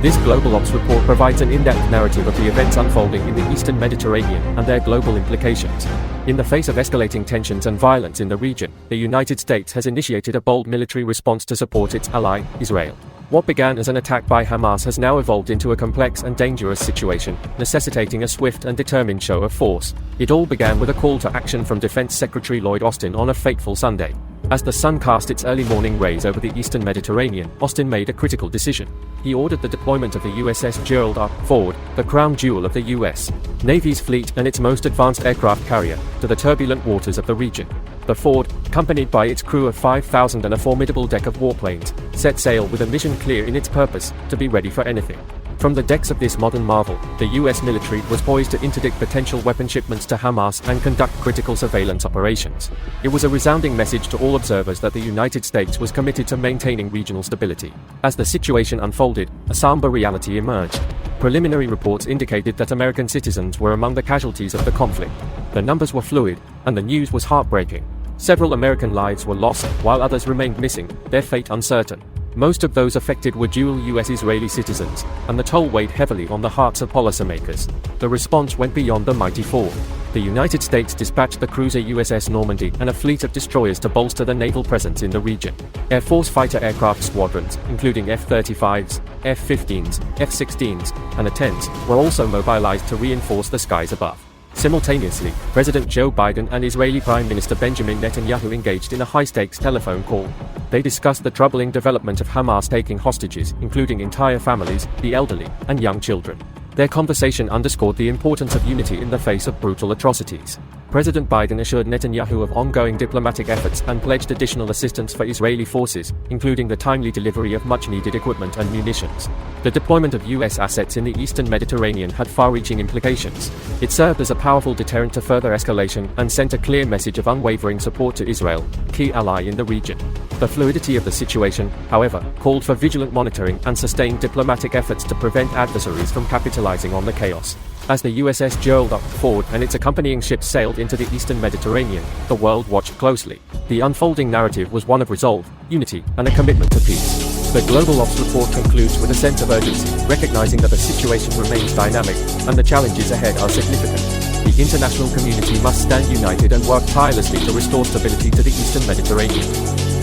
This GlobalOps report provides an in-depth narrative of the events unfolding in the Eastern Mediterranean and their global implications. In the face of escalating tensions and violence in the region, the United States has initiated a bold military response to support its ally, Israel. What began as an attack by Hamas has now evolved into a complex and dangerous situation, necessitating a swift and determined show of force. It all began with a call to action from Defense Secretary Lloyd Austin on a fateful Sunday. As the sun cast its early morning rays over the Eastern Mediterranean, Austin made a critical decision. He ordered the deployment of the USS Gerald R. Ford, the crown jewel of the U.S. Navy's fleet and its most advanced aircraft carrier, to the turbulent waters of the region. The Ford, accompanied by its crew of 5,000 and a formidable deck of warplanes, set sail with a mission clear in its purpose, to be ready for anything. From the decks of this modern marvel, the U.S. military was poised to interdict potential weapon shipments to Hamas and conduct critical surveillance operations. It was a resounding message to all observers that the United States was committed to maintaining regional stability. As the situation unfolded, a somber reality emerged. Preliminary reports indicated that American citizens were among the casualties of the conflict. The numbers were fluid, and the news was heartbreaking. Several American lives were lost, while others remained missing, their fate uncertain. Most of those affected were dual US-Israeli citizens, and the toll weighed heavily on the hearts of policymakers. The response went beyond the mighty Ford. The United States dispatched the cruiser USS Normandy and a fleet of destroyers to bolster the naval presence in the region. Air Force fighter aircraft squadrons, including F-35s, F-15s, F-16s, and A-10s, were also mobilized to reinforce the skies above. Simultaneously, President Joe Biden and Israeli Prime Minister Benjamin Netanyahu engaged in a high-stakes telephone call. They discussed the troubling development of Hamas taking hostages, including entire families, the elderly, and young children. Their conversation underscored the importance of unity in the face of brutal atrocities. President Biden assured Netanyahu of ongoing diplomatic efforts and pledged additional assistance for Israeli forces, including the timely delivery of much-needed equipment and munitions. The deployment of U.S. assets in the Eastern Mediterranean had far-reaching implications. It served as a powerful deterrent to further escalation and sent a clear message of unwavering support to Israel, key ally in the region. The fluidity of the situation, however, called for vigilant monitoring and sustained diplomatic efforts to prevent adversaries from capitalizing on the chaos. As the USS Gerald R. Ford and its accompanying ships sailed into the Eastern Mediterranean, the world watched closely. The unfolding narrative was one of resolve, unity, and a commitment to peace. The GlobalOps report concludes with a sense of urgency, recognizing that the situation remains dynamic, and the challenges ahead are significant. The international community must stand united and work tirelessly to restore stability to the Eastern Mediterranean.